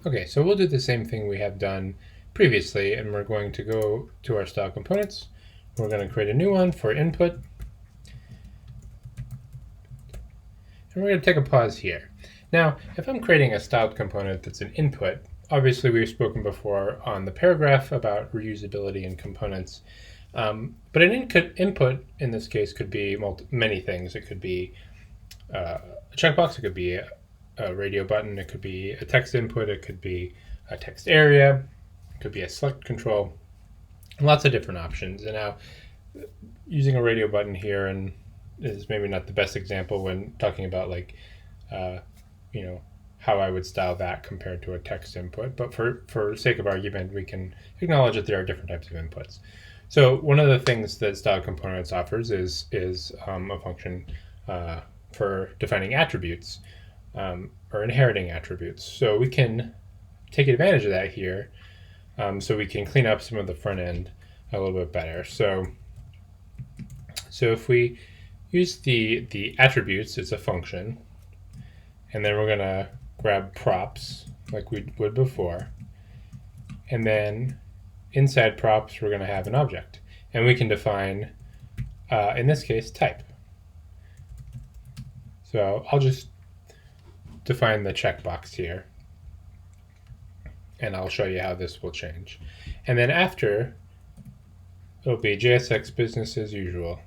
Okay, so we'll do the same thing we have done previously, and we're going to go to our style components. We're going to create a new one for input. And we're going to take a pause here. Now, if I'm creating a styled component that's an input, obviously we've spoken before on the paragraph about reusability in components. But an input in this case could be many things. It could be a checkbox, it could be a radio button, it could be a text input, it could be a text area, it could be a select control, lots of different options. And now using a radio button here and is maybe not the best example when talking about like how I would style that compared to a text input, but for sake of argument we can acknowledge that there are different types of inputs. So one of the things that style components offers is a function for defining attributes or inheriting attributes. So we can take advantage of that here, so we can clean up some of the front end a little bit better. So if we use the attributes, it's a function, and then we're going to grab props like we would before, and then inside props we're going to have an object, and we can define in this case type. So I'll just define the checkbox here, and I'll show you how this will change. And then after, it'll be JSX business as usual.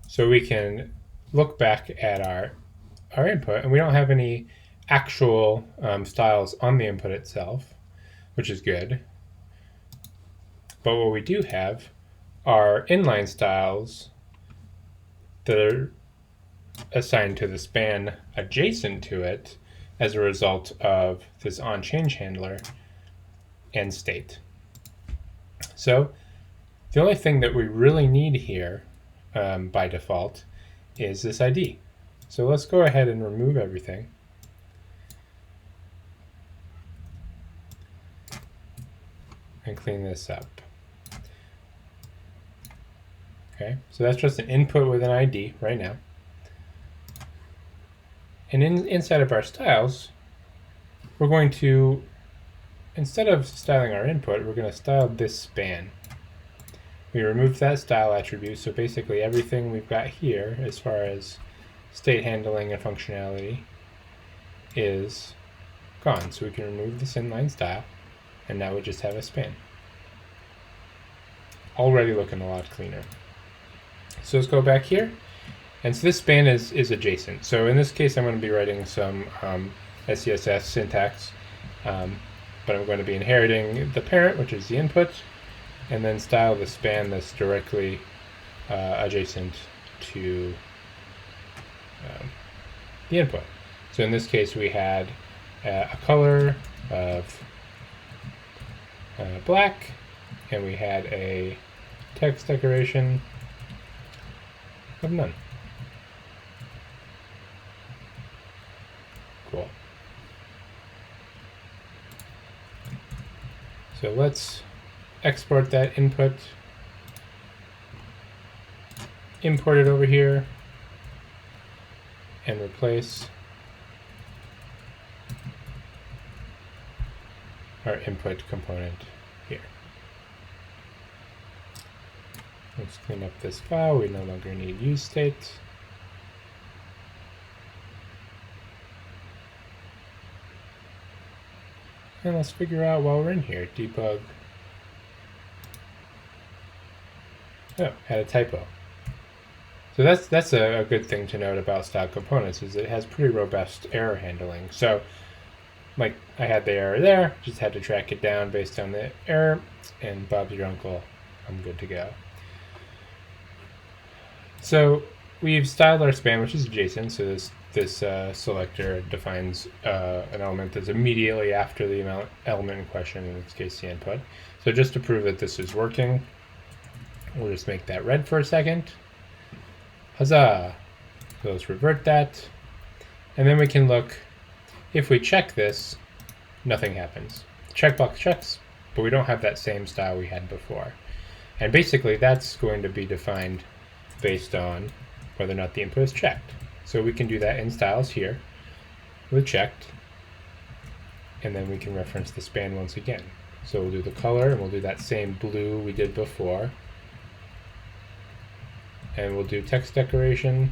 So we can look back at our input, and we don't have any actual styles on the input itself, which is good. But what we do have are inline styles that are assigned to the span adjacent to it as a result of this onChange handler and state. So the only thing that we really need here by default is this ID. So let's go ahead and remove everything. And clean this up. Okay, so that's just an input with an ID right now. And inside of our styles, we're going to, instead of styling our input, we're going to style this span. We removed that style attribute, so basically everything we've got here as far as state handling and functionality is gone. So we can remove this inline style, and now we just have a span. Already looking a lot cleaner. So let's go back here. And so this span is adjacent. So in this case, I'm going to be writing some SCSS syntax, but I'm going to be inheriting the parent, which is the input, and then style the span that's directly adjacent to the input. So in this case, we had a color of black, and we had a text decoration of none. Cool. So let's export that input, import it over here, and replace our input component here. Let's clean up this file. We no longer need use state. And let's figure out while we're in here, debug. Oh, had a typo. So that's a good thing to note about style components, is it has pretty robust error handling. So like I had the error there, just had to track it down based on the error, and Bob's your uncle, I'm good to go. So we've styled our span, which is adjacent, so this selector defines an element that's immediately after the element in question, in this case the input. So just to prove that this is working, we'll just make that red for a second. Huzzah! So let's revert that, and then we can look. If we check this, nothing happens. Checkbox checks, but we don't have that same style we had before. And basically that's going to be defined based on whether or not the input is checked. So we can do that in styles here with checked. and then we can reference the span once again. So we'll do the color, and we'll do that same blue we did before. And we'll do text decoration,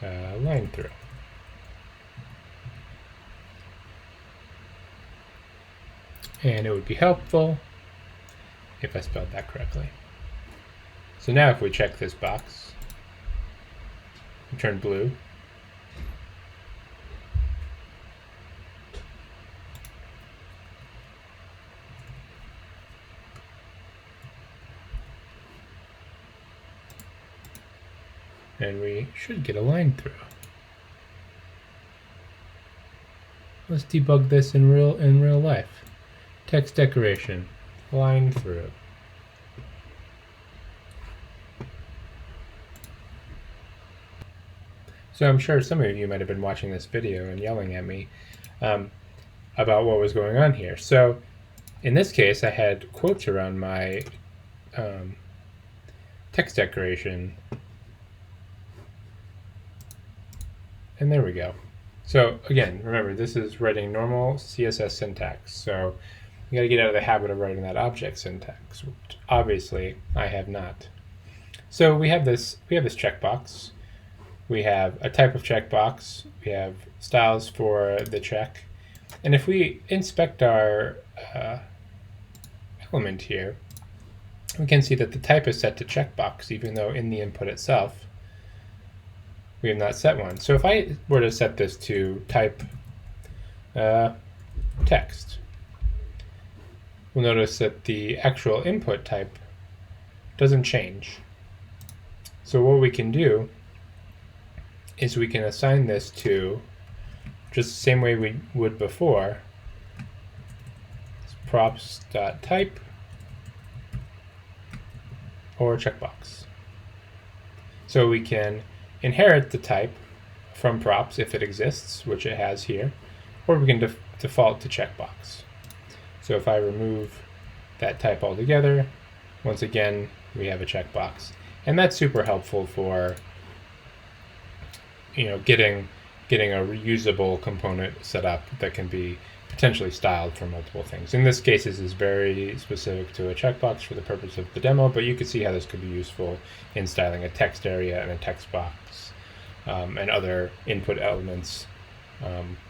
line through. And it would be helpful if I spelled that correctly. So now if we check this box, we turn blue, and we should get a line through. Let's debug this in real life. Text decoration, line through. So I'm sure some of you might have been watching this video and yelling at me about what was going on here. So in this case, I had quotes around my text decoration. And there we go. So again, remember, this is writing normal CSS syntax. So you gotta get out of the habit of writing that object syntax, which obviously I have not. So we have this checkbox. We have a type of checkbox. We have styles for the check. And if we inspect our element here, we can see that the type is set to checkbox, even though in the input itself, we have not set one. So if I were to set this to type text, we'll notice that the actual input type doesn't change. So what we can do is we can assign this to, just the same way we would before, props.type or checkbox. So we can inherit the type from props if it exists, which it has here, or we can default to checkbox. So if I remove that type altogether, once again, we have a checkbox. And that's super helpful for getting a reusable component set up that can be potentially styled for multiple things. In this case, this is very specific to a checkbox for the purpose of the demo, but you can see how this could be useful in styling a text area and a text box and other input elements,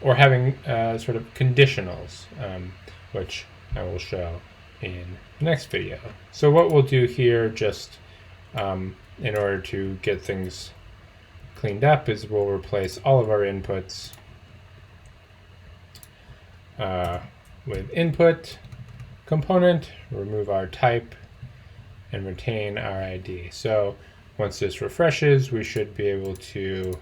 or having sort of conditionals, which I will show in the next video. So what we'll do here, just in order to get things cleaned up, is we'll replace all of our inputs with input component, remove our type, and retain our ID. So once this refreshes, we should be able to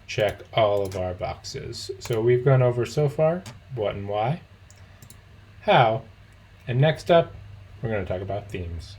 check all of our boxes. So we've gone over so far what and why, how, and next up, we're going to talk about themes.